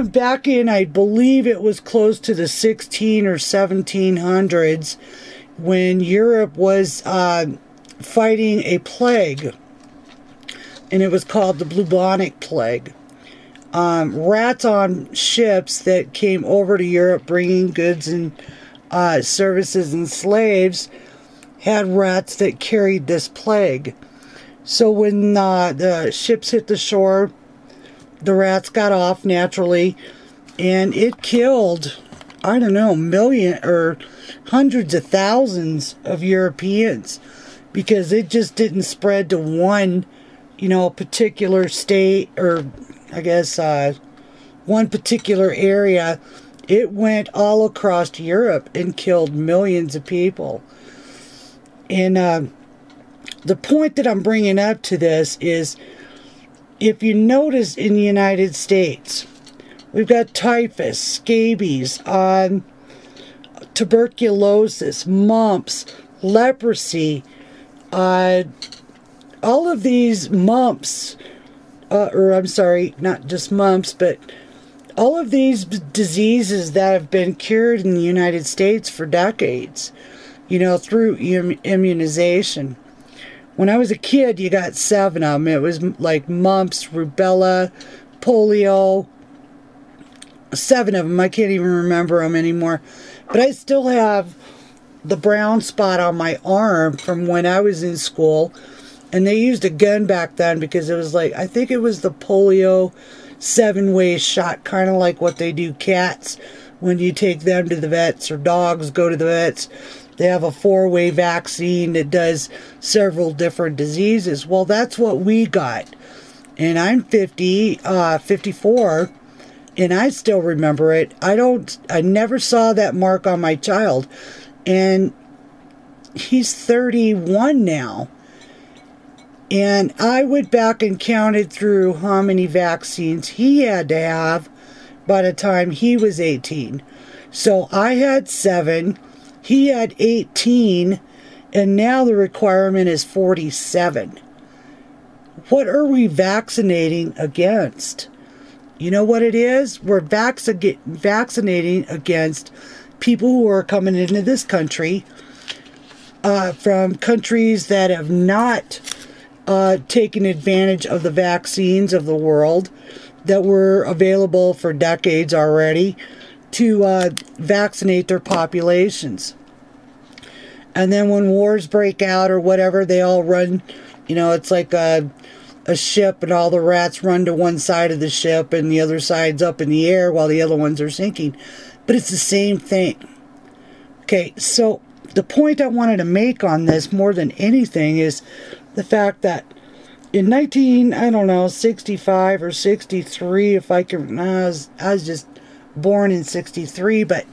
back in, I believe it was close to the 16 or 1700s, when Europe was fighting a plague, and it was called the bubonic plague. Rats on ships that came over to Europe bringing goods and services and slaves had rats that carried this plague. So when the ships hit the shore, the rats got off naturally, and it killed, I don't know, million or hundreds of thousands of Europeans, because it just didn't spread to one, you know, particular state, or I guess one particular area. It went all across Europe and killed millions of people. And the point that I'm bringing up to this is, if you notice in the United States, we've got typhus, scabies, tuberculosis, mumps, leprosy, all of these mumps, or I'm sorry, not just mumps, but all of these diseases that have been cured in the United States for decades, you know, through immunization. When I was a kid, you got 7 of them. It was like mumps, rubella, polio. 7 of them. I can't even remember them anymore. But I still have the brown spot on my arm from when I was in school. And they used a gun back then, because it was like, I think it was the polio 7-way shot, kind of like what they do cats when you take them to the vets, or dogs go to the vets. They have a 4-way vaccine that does several different diseases. Well, that's what we got. And I'm 54, and I still remember it. I never saw that mark on my child. And he's 31 now. And I went back and counted through how many vaccines he had to have by the time he was 18. So I had 7, he had 18, and now the requirement is 47. What are we vaccinating against? You know what it is? We're vaccinating against people who are coming into this country from countries that have not taken advantage of the vaccines of the world that were available for decades already to vaccinate their populations. And then when wars break out or whatever, they all run, you know, it's like a ship, and all the rats run to one side of the ship and the other side's up in the air while the other ones are sinking. But it's the same thing. Okay, so the point I wanted to make on this more than anything is the fact that in 65 or 63, if I can, I was just born in 63, but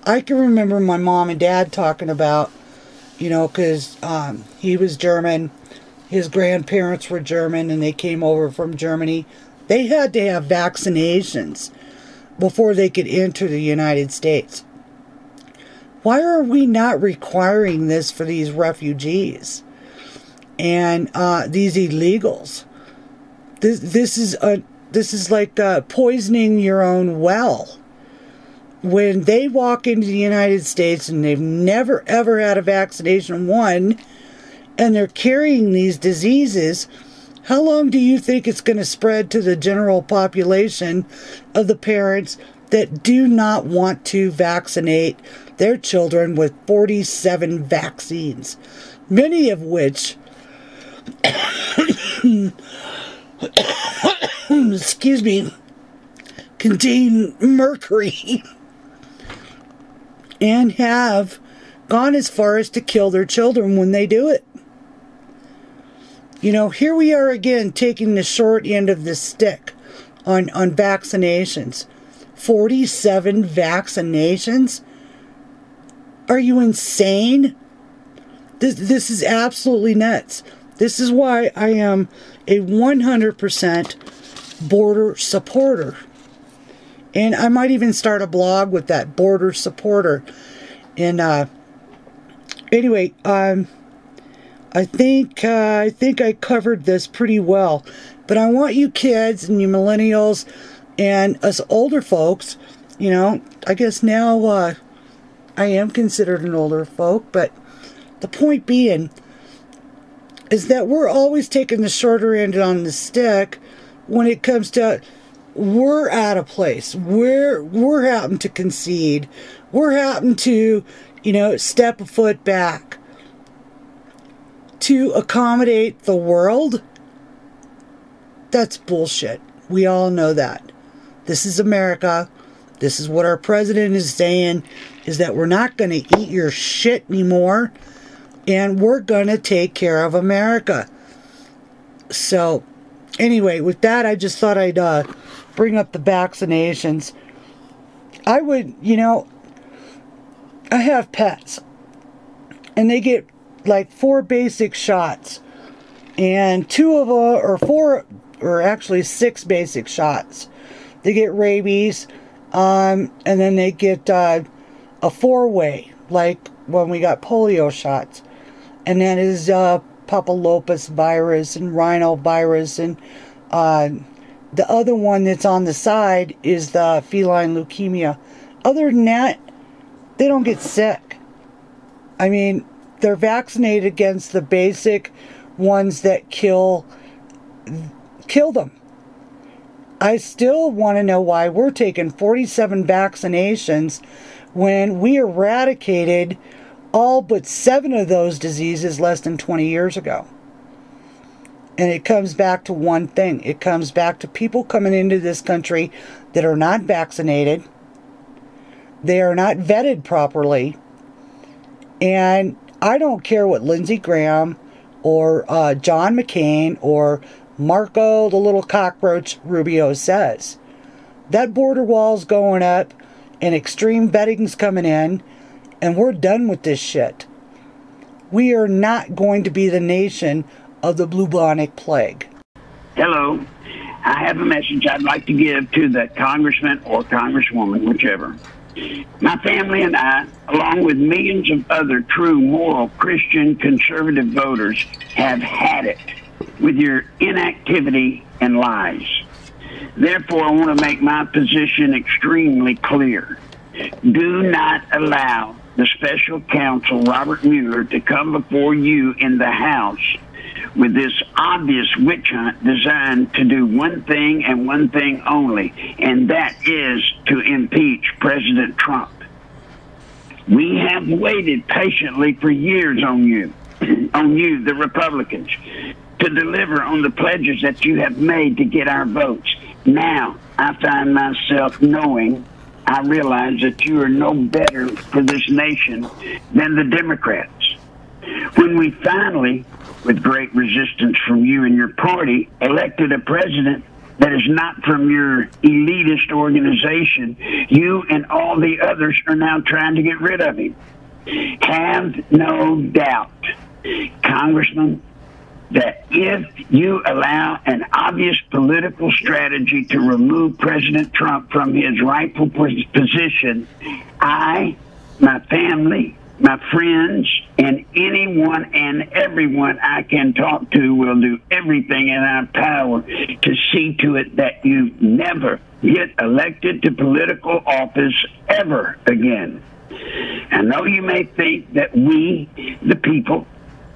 I can remember my mom and dad talking about, you know, because he was German, his grandparents were German, and they came over from Germany. They had to have vaccinations before they could enter the United States. Why are we not requiring this for these refugees and these illegals? This is like poisoning your own well. When they walk into the United States and they've never ever had a vaccination, one, and they're carrying these diseases, how long do you think it's going to spread to the general population of the parents that do not want to vaccinate their children with 47 vaccines, many of which excuse me, contain mercury and have gone as far as to kill their children when they do it? You know, here we are again taking the short end of the stick on vaccinations. 47 vaccinations? Are you insane? This is absolutely nuts. This is why I am a 100% border supporter. And I might even start a blog with that, border supporter. And anyway, I think I covered this pretty well. But I want you kids and you millennials And us older folks, you know, I guess now I am considered an older folk, but the point being is that we're always taking the shorter end on the stick when it comes to we're out of place. We're having to concede. We're having to, you know, step a foot back to accommodate the world. That's bullshit. We all know that. This is America. This is what our president is saying, is that we're not going to eat your shit anymore, and we're going to take care of America. So, anyway, with that, I just thought I'd bring up the vaccinations. I would, you know, I have pets, and they get like 4 basic shots, and 2 of them, or 4, or actually 6 basic shots. They get rabies, and then they get a 4-way, like when we got polio shots. And that is papillopus virus and rhinovirus, and the other one that's on the side is the feline leukemia. Other than that, they don't get sick. I mean, they're vaccinated against the basic ones that kill them. I still want to know why we're taking 47 vaccinations when we eradicated all but 7 of those diseases less than 20 years ago. And it comes back to one thing. It comes back to people coming into this country that are not vaccinated. They are not vetted properly. And I don't care what Lindsey Graham or John McCain or Marco the little cockroach Rubio says. That border wall's going up and extreme vetting's coming in, and we're done with this shit. We are not going to be the nation of the bubonic plague. Hello. I have a message I'd like to give to the congressman or congresswoman, whichever. My family and I, along with millions of other true, moral, Christian, conservative voters, have had it with your inactivity and lies. Therefore, I want to make my position extremely clear. Do not allow the special counsel, Robert Mueller, to come before you in the House with this obvious witch hunt designed to do one thing and one thing only, and that is to impeach President Trump. We have waited patiently for years on you, the Republicans, to deliver on the pledges that you have made to get our votes. Now, I find myself knowing, I realize that you are no better for this nation than the Democrats. When we finally, with great resistance from you and your party, elected a president that is not from your elitist organization, you and all the others are now trying to get rid of him. Have no doubt, Congressman, that if you allow an obvious political strategy to remove President Trump from his rightful position, I, my family, my friends, and anyone and everyone I can talk to will do everything in our power to see to it that you never get elected to political office ever again. I know you may think that we, the people,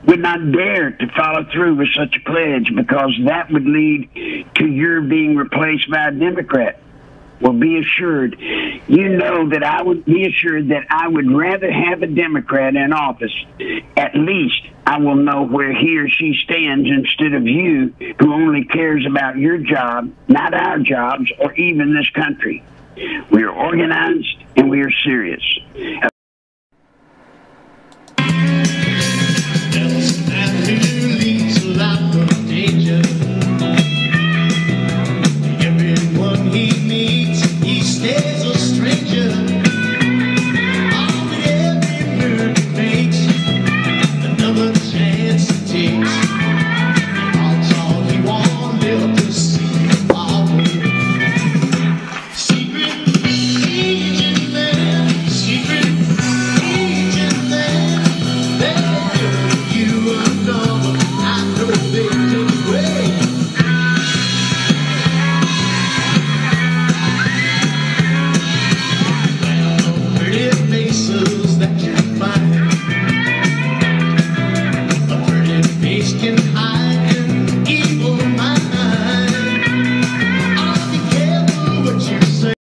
would not dare to follow through with such a pledge because that would lead to your being replaced by a Democrat. Well, be assured, you know that I would be assured that I would rather have a Democrat in office. At least I will know where he or she stands instead of you who only cares about your job, not our jobs, or even this country. We are organized and we are serious.